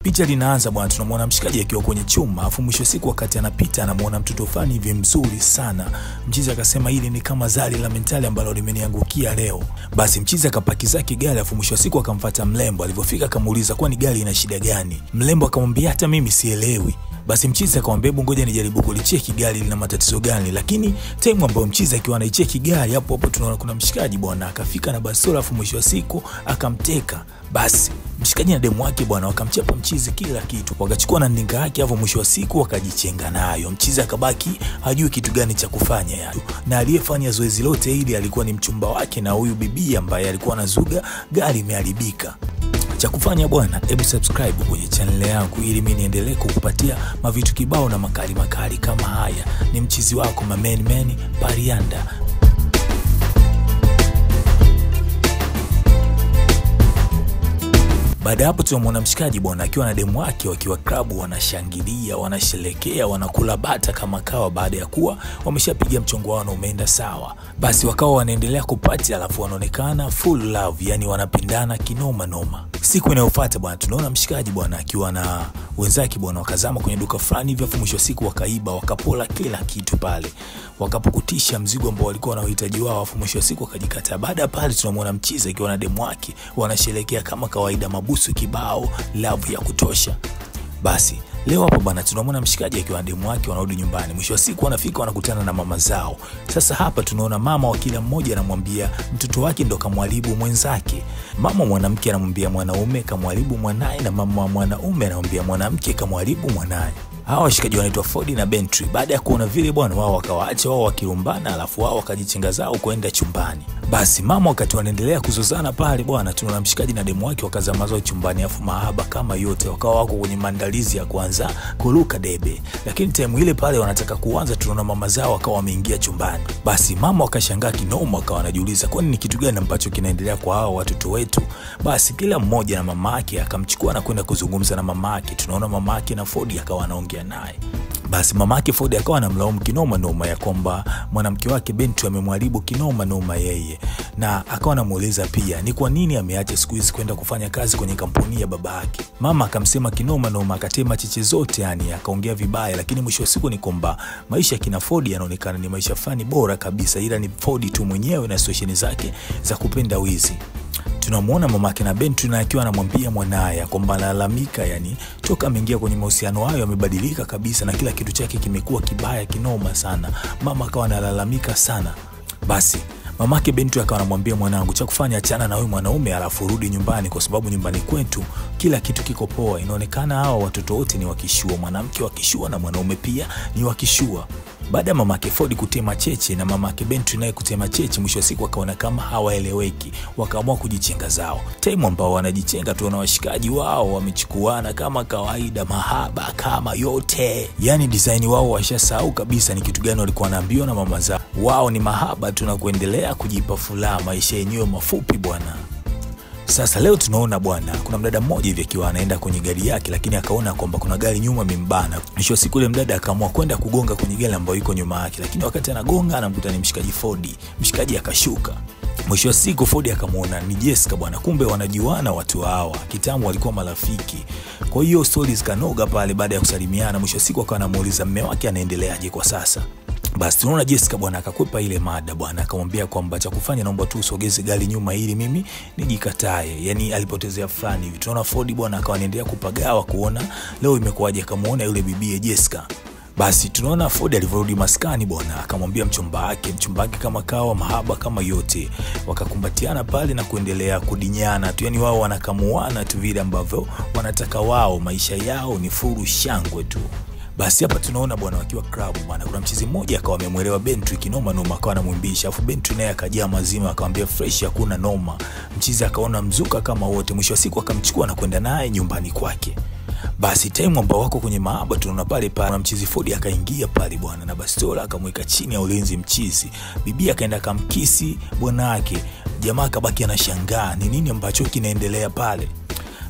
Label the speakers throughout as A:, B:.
A: Picha linaanza bwana, tunamuona mshikaji akiwa kwenye chuma, afu mwisho siku wakati anapita anamuona mtoto fulani hivi mzuri sana. Mchizi akasema hili ni kama zali la mentali ambalo limeniangukia leo. Basi mchizi akapaki zake gari, afu mwisho siku akamfuata mlembo. Alipofika akamuuliza kwani gari ina shida gani? Mlembo akamwambia hata mimi sielewi. Basi mchizi akamwambia ngoja nijaribu kulicheki gari lina matatizo gani. Lakini time ambayo mchizi akiwa anaicheki gari, hapo tunaona kuna mshikaji bwana akafika na bastola, afu mwisho siku akamteka. Basi mshikaji na demu wake bwana wakamchapa mchizi kila kitu, wakachukua na ndinga yake, hapo mwisho wa siku wakajichenga nayo. Mchizi akabaki hajui kitu gani cha kufanya yani. Na aliyefanya zoezi lote hili alikuwa ni mchumba wake na huyu bibi ambaye alikuwa anazuga gari imeharibika. Cha kufanya bwana, hebu subscribe kwenye channel yangu ili mimi niendelee kukupatia mavitu kibao na makali kama haya. Ni mchizi wako man Parianda. Baada hapo tunamwona mshikaji bwana akiwa na demu wake wakiwa klabu, wanashangilia, wanasherekea, wanakula bata kama kawa baada ya kuwa wameshapiga mchongo wao na umeenda sawa. Basi wakawa wanaendelea kupati, alafu wanaonekana full love, yani wanapindana kinoma noma. Siku inayofuata bwana tunaona mshikaji bwana akiwa na wenzake bwana wakazama kwenye duka fulani hivi, afu mwisho siku wakaiba, wakapola kila kitu pale. Wakapukutisha mzigo ambao walikuwa wanahitaji wao, afu mwisho siku wakajikataa. Baada ya pale tunamwona mchizi akiwa na demu wake wanasherekea kama kawaida, mabusu kibao, love ya kutosha. Basi leo hapa bwana tunamwona mshikaji akiwa na demu wake wanarudi nyumbani. Mwisho wa siku wanafika wanakutana na mama zao. Sasa hapa tunaona mama wa kila mmoja anamwambia mtoto wake ndo kamwalibu mwenzake. Mama mwanamke anamwambia mwanaume kamwalibu mwanae, na mama mwanaume anamwambia mwanamke kamwalibu mwanae. Hawa washikaji wanaitwa Ford na Bentley. Baada ya kuona vile bwana wao wakawaacha wao wakirumbana, alafu wao wakajichenga zao kwenda chumbani. Basi mama wakati wanaendelea kuzozana pale bwana tunaona mshikaji na demu wake wakazama zao chumbani, afu mahaba kama yote wakawa wako kwenye maandalizi ya kuanza kuruka debe. Lakini time ile pale wanataka kuanza tunaona mama zao wakawa wameingia chumbani. Basi mama wakashangaa kinoma, wakawa wanajiuliza kwani ni kitu gani ambacho kinaendelea kwa hao watoto wetu. Basi kila mmoja na mama yake akamchukua na kwenda kuzungumza na mama yake. Tunaona mama yake na Ford akawa anaongea naye. Basi mama yake Ford akawa anamlaumu kinoma noma ya kwamba mwanamke wake Bentu amemwaribu kinoma noma yeye, na akawa anamuuliza pia ni kwa nini ameacha siku hizi kwenda kufanya kazi kwenye kampuni ya baba yake. Mama akamsema kinoma noma, akatema chiche zote yani, akaongea vibaya. Lakini mwisho wa siku ni kwamba maisha kina Ford yanaonekana ni maisha fani bora kabisa, ila ni Ford tu mwenyewe na situation zake za kupenda wizi. Tunamuona mamake na Bentu na akiwa anamwambia mwanae kwamba analalamika yani toka ameingia kwenye mahusiano hayo amebadilika kabisa na kila kitu chake kimekuwa kibaya kinoma sana. Mama akawa analalamika sana. Basi mamake Bentu akawa anamwambia mwanangu, cha kufanya achana na wewe mwanaume, alafu rudi nyumbani kwa sababu nyumbani kwetu kila kitu kiko poa. Inaonekana hawa watoto wote ni wakishua, mwanamke wakishua na mwanaume pia ni wakishua. Baada ya mamake Ford kutema cheche na mamake Bentu naye kutema cheche, mwisho siku wakaona kama hawaeleweki, wakaamua kujichenga zao. Time ambao wanajichenga tuona washikaji wao wamechukuana kama kawaida, mahaba kama yote. Yani design wao washasahau kabisa ni kitu gani walikuwa wanaambiwa na mama zao. Wao ni mahaba tunakuendelea kujipa furaha, maisha yenyewe mafupi bwana. Sasa leo tunaona bwana kuna mdada mmoja hivi akiwa anaenda kwenye gari yake, lakini akaona kwamba kuna gari nyuma imembana. Mwisho siku ile mdada akaamua kwenda kugonga kwenye gari ambayo iko nyuma yake, lakini wakati anagonga anamkuta ni mshikaji Ford. Mshikaji akashuka. Mwisho siku Ford akamuona ni Jessica bwana, kumbe wanajuana watu hawa. Kitamu walikuwa marafiki. Kwa hiyo stories kanoga pale baada ya kusalimiana. Mwisho siku akawa anamuuliza mume wake anaendeleaje kwa sasa. Basi tunaona Jessica bwana akakwepa ile mada bwana, akamwambia kwamba cha kufanya naomba tu usogeze gari nyuma ili mimi nijikatae. Yani alipotezea fulani hivi. Tunaona Ford bwana akawa anaendelea kupagawa kuona leo imekuwaje, akamuona yule bibi Jessica. Basi tunaona Ford alivyorudi maskani bwana akamwambia mchumba wake kama kawa mahaba kama yote. Wakakumbatiana pale na kuendelea kudinyana tu, yani wao wanakamuana tu vile ambavyo wanataka wao, maisha yao ni furu shangwe tu. Basi hapa tunaona bwana wakiwa club bwana kuna mchizi mmoja akawa amemwelewa Bentu kinoma noma, akawa anamwimbisha, afu Bentu naye akajaa mazima akamwambia fresh hakuna noma. Mchizi akaona mzuka kama wote, mwisho wa siku akamchukua na kwenda naye nyumbani kwake. Basi time ambao wako kwenye mahaba tunaona pale mchizi Ford akaingia pale bwana na bastola akamweka chini ya ulinzi mchizi. Bibi akaenda akamkisi bwana wake. Jamaa akabaki anashangaa ni nini ambacho kinaendelea pale.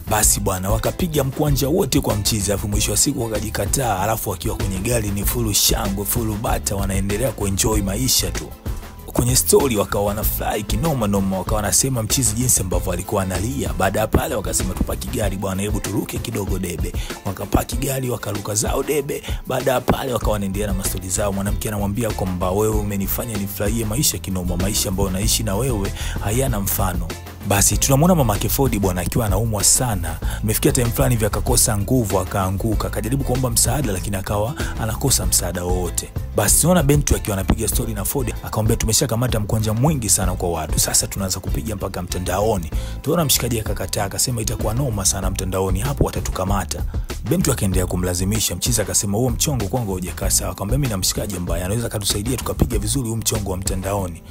A: Basi bwana wakapiga mkwanja wote kwa mchizi, afu mwisho wa siku wakajikataa, alafu wakiwa kwenye gari ni full shangwe full bata, wanaendelea kuenjoy maisha tu. kwenye story wakawa wanafurahi kinoma noma, wakawa wanasema mchizi jinsi ambavyo alikuwa analia. Baada ya pale wakasema tupaki gari bwana, hebu turuke kidogo debe. Wakapaki gari wakaruka zao debe. Baada ya pale wakawa wanaendelea na mastori zao. Mwanamke anamwambia kwamba wewe umenifanya nifurahie maisha kinoma, maisha ambayo naishi na wewe hayana mfano. Basi tunamwona mamake Ford bwana akiwa anaumwa sana. Imefikia time fulani hivi akakosa nguvu, akaanguka, akajaribu kuomba msaada lakini akawa anakosa msaada wote. Basi tunaona Bentu akiwa anapiga story na Ford, akamwambia tumeshakamata mkwanja mwingi sana kwa watu, sasa tunaanza kupiga mpaka mtandaoni. Tunaona mshikaji akakataa, akasema itakuwa noma sana mtandaoni, hapo watatukamata. Bentu akaendelea kumlazimisha. Mchizi akasema huo mchongo kwangu hujakaa sawa, akamwambia mimi na mshikaji ambaye anaweza kutusaidia tukapiga vizuri huu mchongo wa mtandaoni.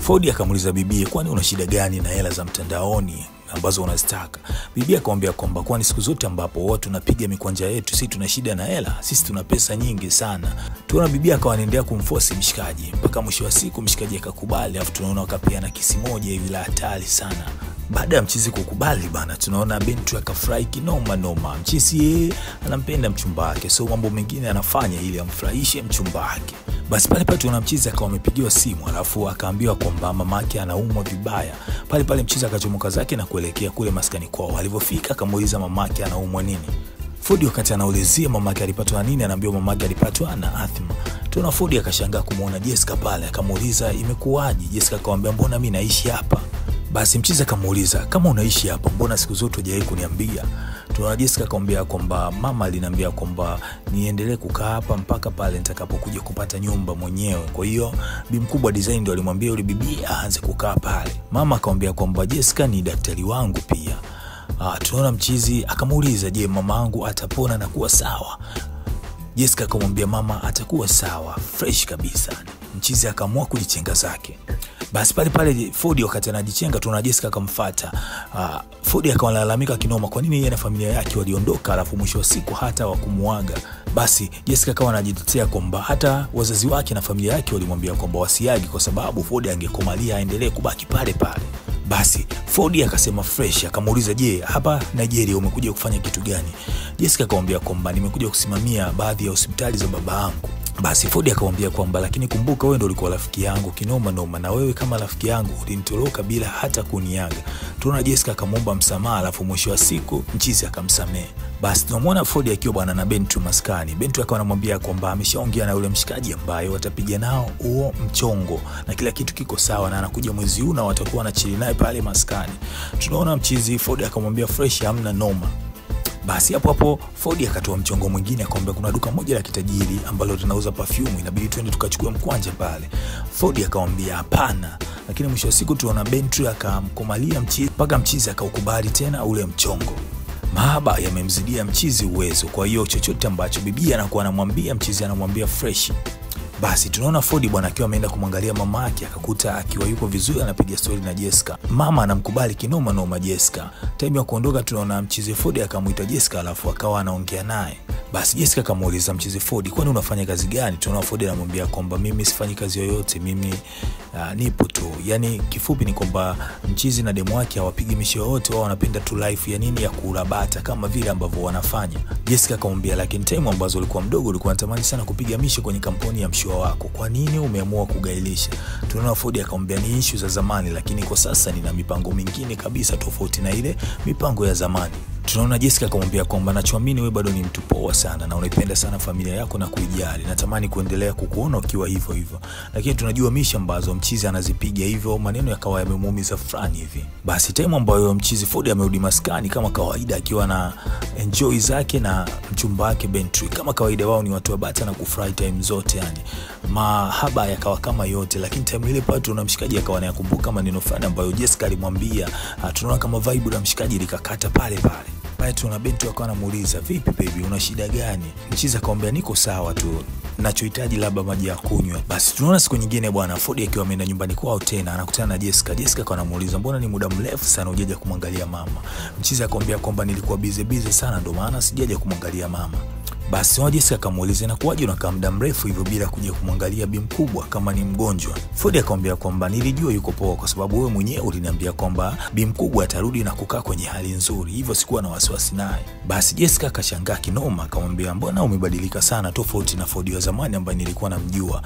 A: Ford akamuuliza bibie, kwani una shida gani na hela za mtandaoni ambazo unazitaka? Bibi akamwambia kwamba kwani siku zote ambapo watu tunapiga mikwanja yetu sisi tuna shida na hela, sisi tuna pesa nyingi sana. Tunaona bibi akawa anaendelea kumforce mshikaji mpaka mwisho wa siku mshikaji akakubali, afu tunaona wakapiana kisi moja hivi la hatari sana. Baada ya mchizi kukubali bana, tunaona Bentu akafurahi kinoma noma. Mchizi yeye anampenda mchumba wake, so mambo mengine anafanya ili amfurahishe mchumba wake. Basi pale tunaona mchizi akawa amepigiwa simu, alafu akaambiwa kwamba mamake anaumwa vibaya. Pale mchizi akachomoka zake na kuelekea kule maskani kwao. Alipofika akamuuliza mamake anaumwa nini. Ford wakati anaulizia mamake alipatwa nini, anaambiwa mamake alipatwa na asthma. Tunaona Ford akashangaa kumuona Jessica pale, akamuuliza imekuwaje? Jessica akamwambia mbona mimi naishi hapa. Basi mchizi akamuuliza kama unaishi hapa mbona siku zote hujawahi kuniambia? Tunaona Jessica akamwambia kwamba mama aliniambia kwamba niendelee kukaa hapa mpaka pale nitakapokuja kupata nyumba mwenyewe. Kwa hiyo bibi mkubwa design ndio alimwambia yule bibi aanze kukaa pale. Mama akamwambia kwamba Jessica ni daktari wangu pia. Tunaona mchizi akamuuliza je, mama yangu atapona na kuwa sawa? Jessica akamwambia mama atakuwa sawa fresh kabisa. Mchizi akaamua kujichenga zake. Basi pale Ford wakati anajichenga tunaona Jessica akamfuata. Ford akalalamika kinoma kwa nini yeye na familia yake waliondoka alafu mwisho wa siku hata wakumuaga. Basi Jessica akawa anajitetea kwamba hata wazazi wake na familia yake walimwambia kwamba wasiagi kwa sababu Ford angekomalia aendelee kubaki pale. Basi Ford akasema fresh, akamuuliza je, hapa Nigeria umekuja kufanya kitu gani? Jessica akamwambia kwamba nimekuja kusimamia baadhi ya hospitali za baba yangu. Basi Ford akamwambia kwamba lakini kumbuka wewe ndio ulikuwa rafiki yangu kinoma noma, na wewe kama rafiki yangu ulinitoroka bila hata kuniaga. Tunaona Jessica akamwomba msamaha alafu mwisho wa siku mchizi akamsamehe. Basi tunamwona Ford akiwa bwana na Bentu maskani. Bentu akawa anamwambia kwamba ameshaongea na yule mshikaji ambaye watapiga nao huo mchongo na kila kitu kiko sawa na anakuja mwezi huu na watakuwa na chili naye pale maskani. Tunaona mchizi Ford akamwambia fresh hamna noma. Basi hapo Ford akatoa mchongo mwingine, akamwambia kuna duka moja la kitajiri ambalo linauza perfume, inabidi twende tukachukue mkwanja pale. Ford akamwambia hapana, lakini mwisho wa siku tunaona Bentu akamkomalia mchizi mpaka mchizi akaukubali tena ule mchongo. Mahaba yamemzidia mchizi uwezo, kwa hiyo chochote ambacho bibi anakuwa anamwambia mchizi anamwambia fresh. Basi tunaona Ford bwana akiwa ameenda kumwangalia mama yake, akakuta akiwa yuko vizuri anapiga story na Jessica. Mama anamkubali kinoma noma Jessica. Time ya kuondoka tunaona mchizi Ford akamuita Jessica alafu akawa anaongea naye. Basi Jessica akamuuliza mchizi Ford, kwani unafanya kazi gani? Tunaona Ford anamwambia kwamba mimi sifanyi kazi yoyote, mimi nipo tu. Yani kifupi ni kwamba mchizi na demu wake hawapigi misho yoyote, wao wanapenda tu life ya nini ya kurabata kama vile ambavyo wanafanya. Jessica akamwambia lakini time ambazo ulikuwa mdogo ulikuwa unatamani sana kupiga misho kwenye kampuni ya mshua wako, kwa nini umeamua kugailisha? Tunaona Ford akamwambia ni issue za zamani, lakini kwa sasa nina mipango mingine kabisa tofauti na ile mipango ya zamani. Tunaona Jessica akamwambia kwamba nachoamini wewe bado ni mtu poa sana na unaipenda sana familia yako na kuijali. Natamani kuendelea kukuona ukiwa hivyo. Lakini tunajua misha ambazo mchizi anazipiga hivyo, maneno yakawa yamemuumiza fulani hivi. Basi time ambayo mchizi Ford amerudi maskani kama kawaida akiwa na enjoy zake na mchumba wake Bentu. Kama kawaida wao ni watu wa bata na kufurahi time zote yani. Mahaba yakawa kama yote, lakini time ile pale tuna mshikaji akawa anakumbuka maneno fulani ambayo Jessica alimwambia. Tunaona kama vibe la mshikaji likakata pale. Pale tuna Bentu akawa anamuuliza vipi baby una shida gani? Mchizi akamwambia niko sawa tu, ninachohitaji labda maji ya kunywa. Basi tunaona siku nyingine bwana Ford akiwa ameenda nyumbani kwao tena anakutana na Jessica. Jessica akawa anamuuliza mbona ni muda mrefu sana hujaja kumwangalia mama? Mchizi akamwambia kwamba nilikuwa busy sana ndio maana sijaja kumwangalia mama. Basi Jessica akamuuliza inakuwaje unakaa muda mrefu hivyo bila kuja kumwangalia bi mkubwa kama ni mgonjwa. Ford akamwambia kwamba nilijua yuko poa kwa sababu wewe mwenyewe uliniambia kwamba bi mkubwa atarudi na kukaa kwenye hali nzuri, hivyo sikuwa na wasiwasi naye. Basi Jessica akashangaa kinoma, akamwambia mbona umebadilika sana tofauti na Ford wa zamani ambaye nilikuwa namjua.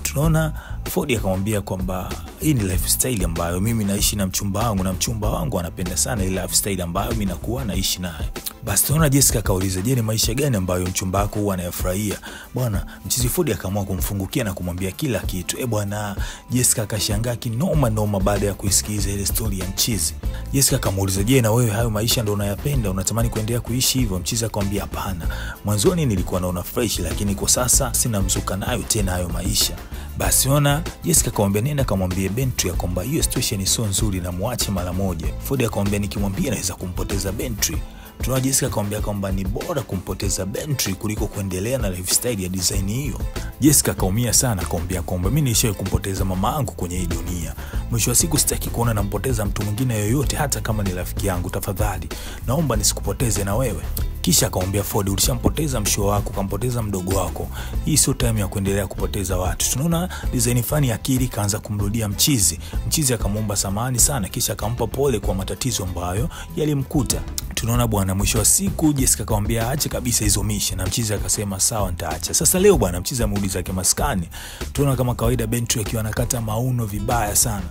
A: Tunaona Ford akamwambia kwamba hii ni lifestyle ambayo mimi naishi na mchumba wangu anapenda sana ile lifestyle ambayo mimi nakuwa naishi naye. Basi tunaona Jessica akauliza, je, ni maisha gani ambayo mchumba wako huwa anayafurahia? Bwana mchizi Ford akaamua kumfungukia na kumwambia kila kitu. Bwana Jessica akashangaa kinoma baada ya kuisikiza ile story ya mchizi. Jessica akamuuliza, je, na wewe hayo maisha ndio unayapenda? Unatamani kuendelea kuishi hivyo? Mchizi akamwambia hapana. Mwanzoni nilikuwa naona fresh lakini kwa sasa sina mzuka nayo tena hayo maisha. Basi ona Jessica akamwambia nenda kamwambie Bentry kwamba hiyo situation sio nzuri na muache mara moja. Ford akamwambia nikimwambia naweza kumpoteza Bentry. Tunaona Jessica akamwambia kwamba ni bora kumpoteza Bentry kuliko kuendelea na lifestyle ya design hiyo. Jessica akaumia sana, akamwambia kwamba mimi nishawahi kumpoteza mama yangu kwenye hii dunia. Mwisho wa siku sitaki kuona nampoteza mtu mwingine yoyote hata kama ni rafiki yangu. Tafadhali naomba nisikupoteze na wewe. Kisha akamwambia Ford, ulishampoteza mshoa wako, kampoteza mdogo wako. Hii sio time ya kuendelea kupoteza watu. Tunaona design fani akili kaanza kumrudia mchizi. Mchizi akamwomba samahani sana kisha akampa pole kwa matatizo ambayo yalimkuta. Tunaona bwana mwisho wa siku Jessica akamwambia aache kabisa hizo misha na mchizi akasema sawa nitaacha. Sasa leo bwana mchizi amerudi zake maskani. Tunaona kama kawaida Bentry akiwa anakata mauno vibaya sana.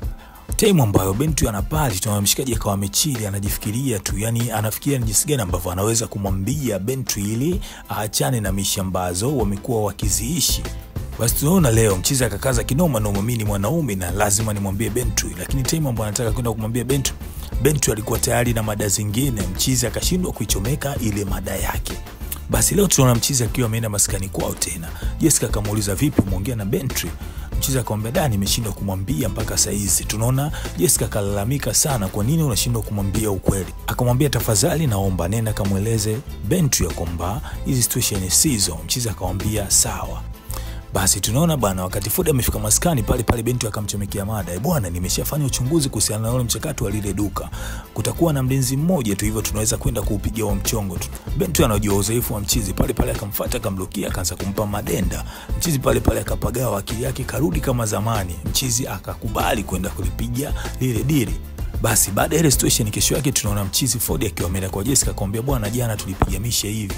A: Time ambayo Bentry anapali tunaona mshikaji akawa amechili anajifikiria tu, yani anafikiria ni jinsi gani ambavyo anaweza kumwambia Bentry ili aachane na misha ambazo wamekuwa wakiziishi. Basi tunaona leo mchizi akakaza kinoma mimi ni mwanaume na lazima nimwambie Bentry, lakini time ambayo anataka kwenda kumwambia Bentry alikuwa tayari na mada zingine. Mchizi akashindwa kuichomeka ile mada yake. Basi leo tunaona mchizi akiwa ameenda maskani kwao tena. Jessica akamuuliza vipi umeongea na Bentry? Mchizi akamwambia dani nimeshindwa kumwambia mpaka saa hizi. Tunaona Jessica akalalamika sana, kwa nini unashindwa kumwambia ukweli? Akamwambia tafadhali naomba nenda kamueleze Bentry kwamba hizi situation sizo. Mchizi akamwambia sawa. Basi tunaona bwana wakati Ford amefika maskani pale Bentry akamchomekea mada. Bwana nimeshafanya uchunguzi kuhusiana na ule mchakato wa lile duka. Kutakuwa na mlinzi mmoja tu hivyo tunaweza kwenda kuupiga huo mchongo tu. Bentry anajua uzoefu wa mchizi pale akamfuata akamlokia akaanza kumpa madenda. Mchizi pale akapagawa akili yake karudi kama zamani. Mchizi akakubali kwenda kulipiga lile dili. Basi baada ya ile situation kesho yake tunaona mchizi Ford akiwa ameenda kwa Jessica akamwambia bwana jana tulipiga misha hivi.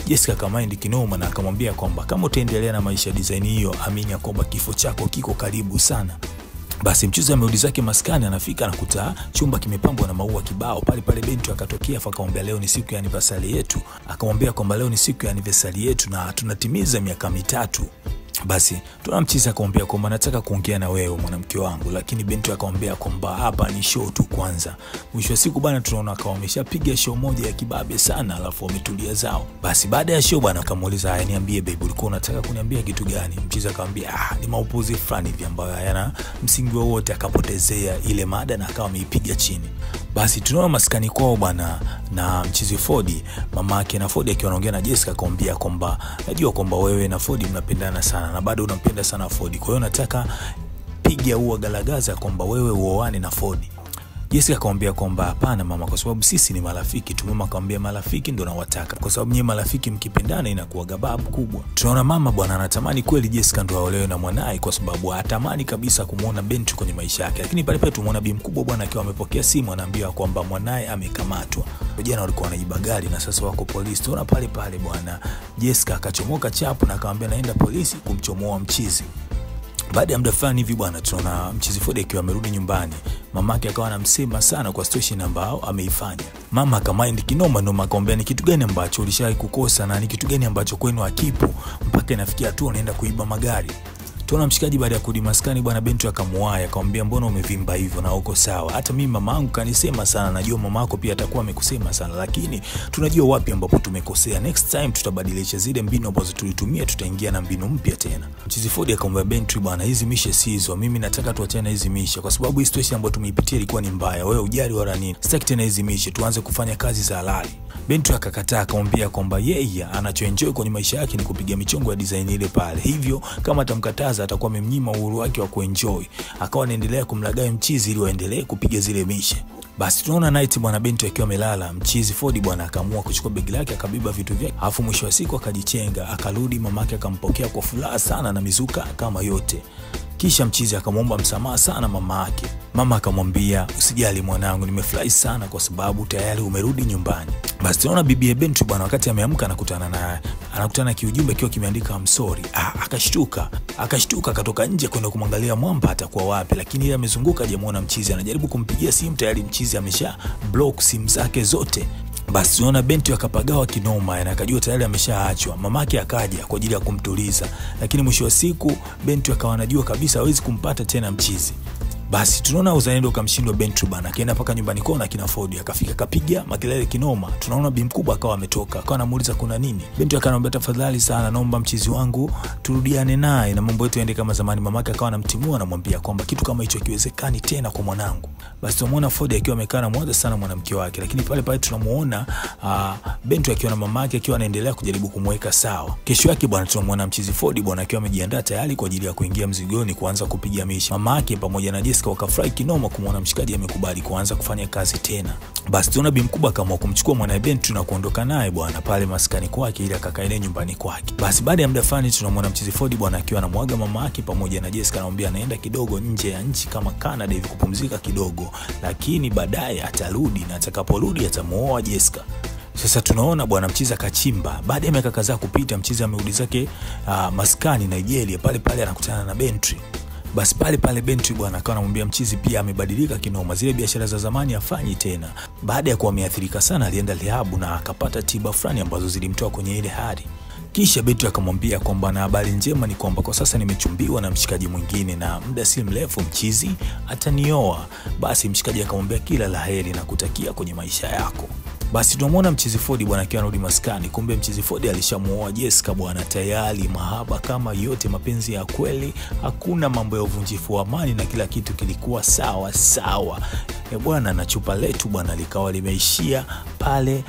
A: Jessica akamaindi kinoma na akamwambia kwamba kama utaendelea na maisha design hiyo amini ya kwamba kifo chako kiko karibu sana. Basi mchizi amerudi zake maskani, anafika anakuta chumba kimepambwa na maua kibao. Pale Bentry akatokea akamwambia leo ni siku ya anniversary yetu. Akamwambia kwamba leo ni siku ya anniversary yetu na tunatimiza miaka 3. Basi tunaona mchizi akamwambia kwamba nataka kuongea na wewe mwanamke wangu, lakini Bentry akamwambia kwamba hapa ni show tu kwanza. Mwisho wa siku bwana tunaona akawa ameshapiga show moja ya kibabe sana alafu wametulia zao. Basi baada ya show bwana akamuuliza haya niambie baby ulikuwa unataka kuniambia kitu gani? Mchizi akamwambia ni maupuzi fulani hivi ambayo hayana msingi wowote. Akapotezea ile mada na akawa ameipiga chini. Basi tunaona maskani kwao bwana na mchizi Ford, mamake na Ford akiwa anaongea na Jessica akamwambia kwamba najua kwamba wewe na Ford mnapendana sana na bado unampenda sana Ford. Kwa hiyo nataka piga huo galagaza kwamba wewe uoane na Ford. Jessica akamwambia kwamba hapana mama, kwa sababu sisi ni marafiki tu. Mama akamwambia marafiki ndio nawataka, kwa sababu nyinyi marafiki mkipendana inakuwa gababu kubwa. Tunaona mama bwana anatamani kweli Jessica ndio aolewe na mwanae, kwa sababu hatamani kabisa kumuona Bentry kwenye maisha yake. Lakini pale tumeona bi mkubwa bwana akiwa amepokea simu anaambiwa kwamba mwanae amekamatwa. Jana walikuwa wanaiba gari na sasa wako polisi. Tunaona pale bwana Jessica akachomoka chapu na akamwambia naenda polisi kumchomoa mchizi. Baada ya muda fulani hivi bwana tunaona mchizi Ford akiwa amerudi nyumbani. Mamake akawa anamsema sana kwa situation ambao ameifanya. Mama akamind kinoma akamwambia ni kitu gani ambacho ulishawahi kukosa na ni kitu gani ambacho kwenu hakipo mpaka inafikia tu unaenda kuiba magari. Tunaona mshikaji baada ya kurudi maskani bwana Bentry akamwaya akamwambia mbona umevimba hivyo na uko sawa? Hata mimi mamangu kanisema sana, najua mamako pia atakuwa amekusema sana, lakini tunajua wapi ambapo tumekosea. Next time tutabadilisha zile mbinu ambazo tulitumia, tutaingia na mbinu mpya tena. Mchizi Ford akamwambia Bentry bwana hizi misha sizo, mimi nataka tuachane na hizi misha kwa sababu hii situation ambayo tumeipitia ilikuwa ni mbaya. Wewe ujali wala nini? Sitaki tena hizi misha, tuanze kufanya kazi za halali. Bentry akakataa akamwambia kwamba yeye anachoenjoy kwenye maisha yake ni kupiga michongo ya design ile pale. Hivyo kama atamkataza atakuwa amemnyima uhuru wake wa kuenjoy. Akawa anaendelea kumlagai mchizi ili waendelee kupiga zile mishe. Basi tunaona night bwana binti akiwa amelala, mchizi Ford bwana akaamua kuchukua begi lake akabeba vitu vyake. Alafu mwisho wa siku akajichenga, akarudi mamake akampokea kwa furaha sana na mizuka kama yote. Kisha mchizi akamwomba msamaha sana mama yake. Mama akamwambia, usijali mwanangu, nimefurahi sana kwa sababu tayari umerudi nyumbani. Basi tunaona bibi Bentry bwana wakati ameamka anakutana kiujumbe kiwa kimeandika I'm sorry. Akashtuka akatoka nje kwenda kumwangalia mwamba atakuwa wapi, lakini yeye amezunguka hajamuona mchizi. Anajaribu kumpigia simu, tayari mchizi amesha block simu zake zote. Basi tunaona Bentry akapagawa kinoma na akajua tayari ameshaachwa. Mamake akaja kwa ajili ya kumtuliza, lakini mwisho wa siku Bentry akawa anajua kabisa hawezi kumpata tena mchizi. Basi tunaona uzalendo kamshindwa Bentry bana, akaenda paka nyumbani kwao na kina Ford, akafika kapiga makelele kinoma. Tunaona bi mkubwa akawa ametoka, akawa anamuuliza kuna nini. Bentry akanambia tafadhali sana naomba mchizi wangu turudiane naye na mambo yetu yaende kama zamani. Mamake akawa anamtimua, anamwambia kwamba kitu kama hicho kiwezekani tena kwa mwanangu. Basi tunamuona Ford akiwa amekaa na mwanza sana mwanamke wake, lakini pale tunamuona Bentry akiwa na mamake akiwa anaendelea kujaribu kumweka sawa. Kesho yake bwana tunamuona mchizi Ford bwana akiwa amejiandaa tayari kwa ajili ya kuingia mzigoni kuanza kupiga misha. Mamake pamoja na Jessica wakafurahi kinoma kumuona mshikaji amekubali kuanza kufanya kazi tena. Basi tunaona bi mkubwa akaamua kumchukua mwana Bentry na kuondoka naye bwana pale maskani kwake ili akakae nyumbani kwake. Basi baada ya muda fulani tunamuona mchizi Ford bwana akiwa anamwaga mama yake pamoja na Jessica, anamwambia anaenda kidogo nje ya nchi kama Canada hivi kupumzika kidogo, lakini baadaye atarudi na atakaporudi atamuoa Jessica. Sasa tunaona bwana mchizi akachimba. Baada ya miaka kadhaa kupita, mchizi amerudi zake maskani Nigeria, pale anakutana na Bentry. Basi pale Bentry bwana akawa anamwambia mchizi pia amebadilika kinoma, zile biashara za zamani afanyi tena. Baada ya kuwa ameathirika sana, alienda rehabu na akapata tiba fulani ambazo zilimtoa kwenye ile hali. Kisha Bentry akamwambia kwamba na habari njema ni kwamba kwa sasa nimechumbiwa na mshikaji mwingine na muda si mrefu mchizi atanioa. Basi mshikaji akamwambia kila laheri na kutakia kwenye maisha yako. Basi tunamuona mchizi Ford bwana akiwa anarudi maskani, kumbe mchizi Ford alishamuoa Jessica bwana tayari, mahaba kama yote, mapenzi ya kweli, hakuna mambo ya uvunjifu wa amani na kila kitu kilikuwa sawa. Bwana na chupa letu bwana likawa limeishia pale.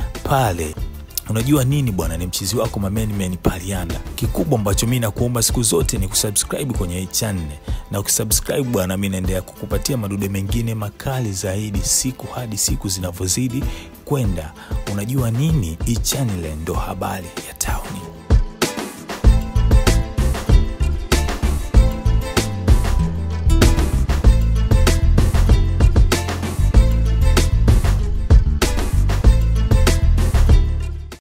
A: Unajua nini bwana, ni mchizi wako Mamenmen Palianda. Kikubwa ambacho mimi nakuomba siku zote ni kusubscribe kwenye hii channel, na ukisubscribe bwana mimi naendelea kukupatia madude mengine makali zaidi siku hadi siku zinavyozidi kwenda. Unajua nini, hii channel ndo habari ya town.